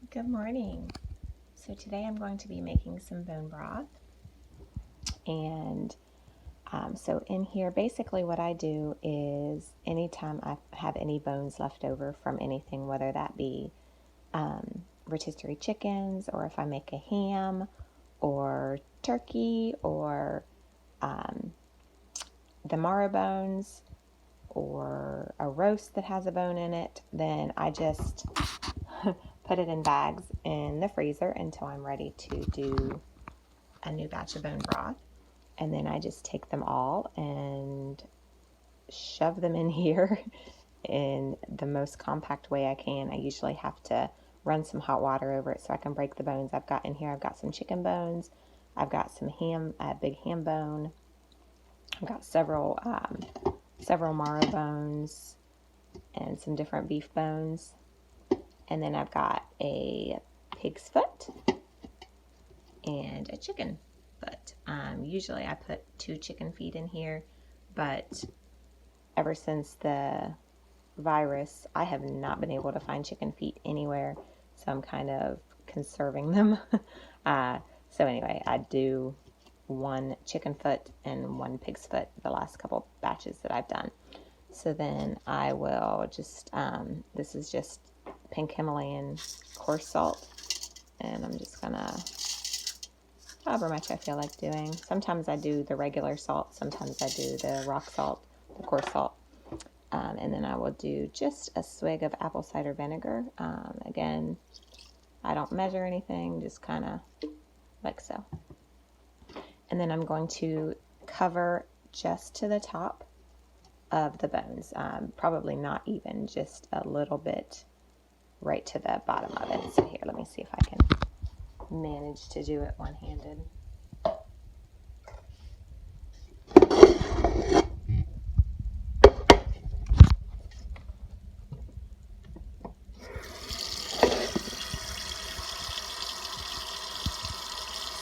Good morning. So today I'm going to be making some bone broth. And so in here, basically what I do is anytime I have any bones left over from anything, whether that be rotisserie chickens, or if I make a ham or turkey, or the marrow bones, or a roast that has a bone in it, then I just put it in bags in the freezer until I'm ready to do a new batch of bone broth. And then I just take them all and shove them in here in the most compact way I can. I usually have to run some hot water over it so I can break the bones I've got in here. I've got some chicken bones, I've got some ham, a big ham bone, I've got several marrow bones and some different beef bones, and then I've got a pig's foot and a chicken foot. Usually I put 2 chicken feet in here, but ever since the virus, I have not been able to find chicken feet anywhere, so I'm kind of conserving them. So anyway, I do 1 chicken foot and 1 pig's foot the last couple batches that I've done. So then I will just, this is just pink Himalayan coarse salt, and I'm just gonna, however much I feel like doing. Sometimes I do the regular salt, sometimes I do the rock salt, the coarse salt. And then I will do just a swig of apple cider vinegar. Again, I don't measure anything, just kind of like so. And then I'm going to cover just to the top of the bones. Probably not even, just a little bit right to the bottom of it. So here, let me see if I can manage to do it one-handed.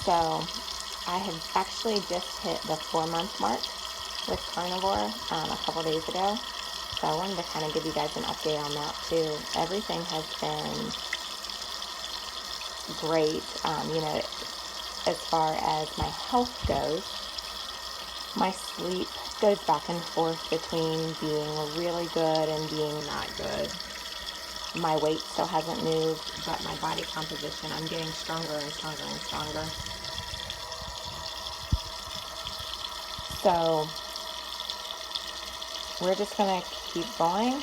So I have actually just hit the 4-month mark with carnivore a couple days ago. So I wanted to kind of give you guys an update on that too. Everything has been great. As far as my health goes, my sleep goes back and forth between being really good and being not good. My weight still hasn't moved, but my body composition, I'm getting stronger and stronger and stronger. So we're just going to keep going.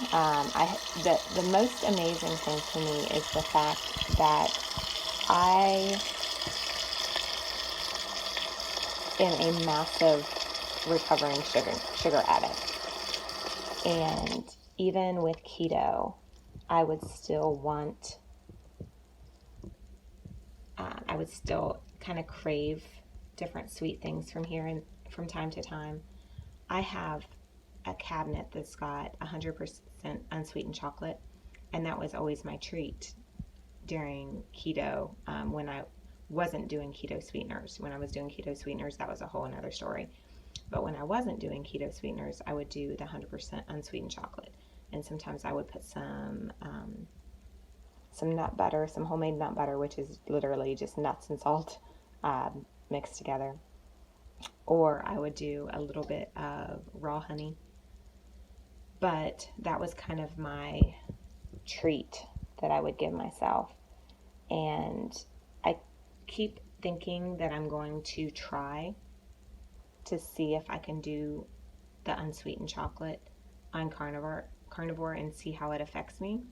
The most amazing thing to me is the fact that I am a massive recovering sugar addict. And even with keto, I would still kind of crave different sweet things from time to time. I have a cabinet that's got 100% unsweetened chocolate, and that was always my treat during keto, when I wasn't doing keto sweeteners. When I was doing keto sweeteners, that was a whole another story. But when I wasn't doing keto sweeteners, I would do the 100% unsweetened chocolate, and sometimes I would put some nut butter, some homemade nut butter, which is literally just nuts and salt mixed together. Or I would do a little bit of raw honey. But that was kind of my treat that I would give myself. And I keep thinking that I'm going to try to see if I can do the unsweetened chocolate on carnivore and see how it affects me.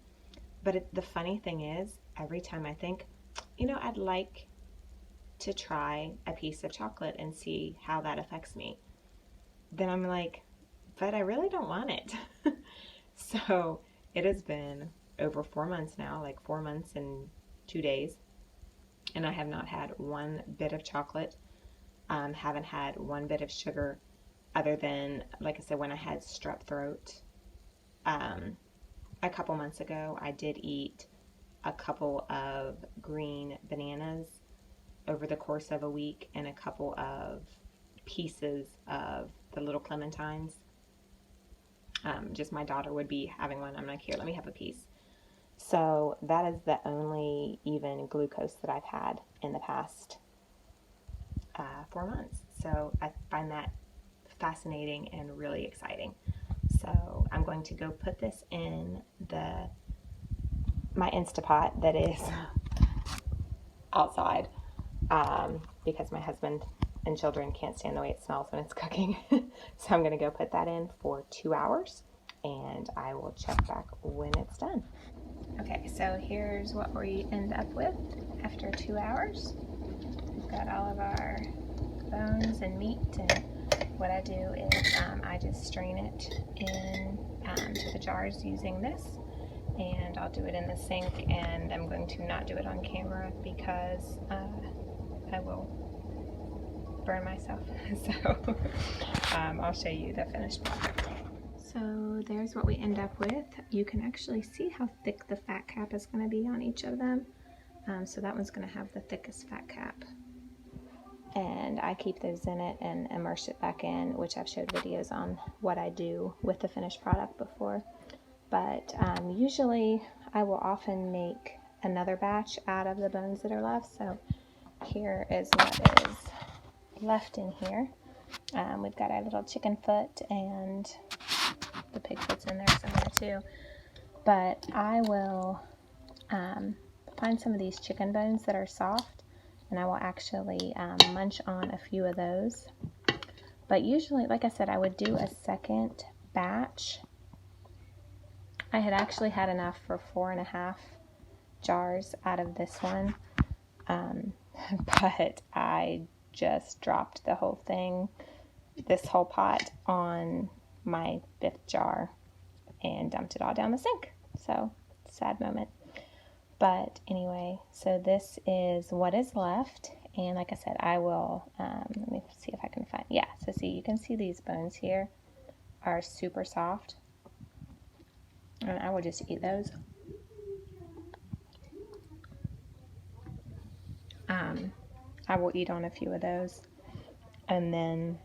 But the funny thing is, every time I think, I'd like to try a piece of chocolate and see how that affects me, then I'm like, but I really don't want it. So it has been over 4 months now, like 4 months and 2 days, and I have not had one bit of chocolate, haven't had one bit of sugar, other than, like I said, when I had strep throat a couple months ago. I did eat a couple of green bananas over the course of a week, and a couple of pieces of the little clementines. Just my daughter would be having one. I'm like, here, let me have a piece. So that is the only even glucose that I've had in the past 4 months. So I find that fascinating and really exciting. So I'm going to go put this in my Instapot that is outside, because my husband and children can't stand the way it smells when it's cooking. So I'm going to go put that in for 2 hours, and I will check back when it's done. Okay, so here's what we end up with after 2 hours. We've got all of our bones and meat, and what I do is I just strain it in to the jars using this, and I'll do it in the sink, and I'm going to not do it on camera because I will burn myself. So I'll show you the finished product. So there's what we end up with. You can actually see how thick the fat cap is going to be on each of them. So that one's going to have the thickest fat cap. And I keep those in it and immerse it back in, which I've showed videos on what I do with the finished product before. But usually I will often make another batch out of the bones that are left. So here is what is left in here. We've got our little chicken foot, and the pig foot's in there somewhere too. But I will find some of these chicken bones that are soft, and I will actually munch on a few of those. But usually, like I said, I would do a second batch. I had actually had enough for 4.5 jars out of this one, but I just dropped the whole thing, this whole pot, on my 5th jar and dumped it all down the sink. So, sad moment. But anyway, so this is what is left. And like I said, I will, let me see if I can find, yeah, so see, you can see these bones here are super soft. And I will just eat those. I will eat on a few of those. And then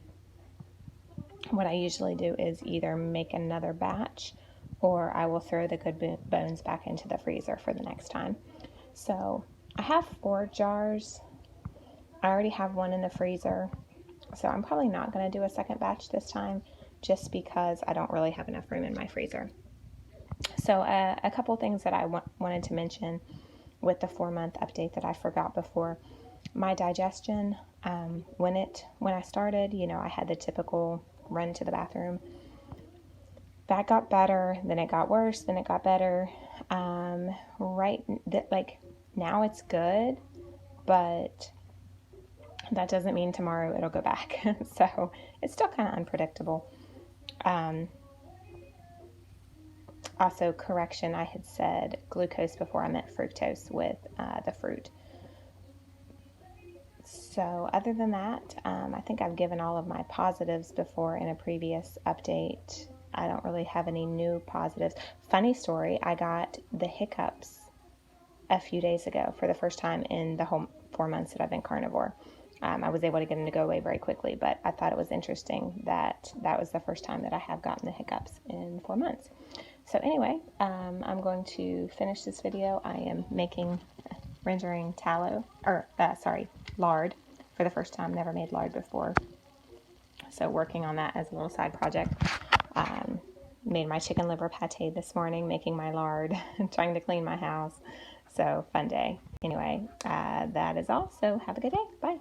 what I usually do is either make another batch, or I will throw the good bones back into the freezer for the next time. So I have 4 jars. I already have one in the freezer, so I'm probably not going to do a second batch this time, just because I don't really have enough room in my freezer. So a couple things that I wanted to mention with the 4-month update that I forgot before. My digestion, when I started, I had the typical run to the bathroom. That got better, then it got worse, then it got better. Like now it's good, but that doesn't mean tomorrow it'll go back. So it's still kind of unpredictable. Also, correction, I had said glucose before, I meant fructose with the fruit. So other than that, I think I've given all of my positives before in a previous update. I don't really have any new positives. Funny story, I got the hiccups a few days ago for the first time in the whole 4 months that I've been carnivore. I was able to get them to go away very quickly, but I thought it was interesting that was the first time that I have gotten the hiccups in 4 months. So anyway, I'm going to finish this video. I am rendering lard for the first time. Never made lard before. So working on that as a little side project. Made my chicken liver pate this morning, making my lard, trying to clean my house. So fun day. Anyway, that is all. So have a good day. Bye.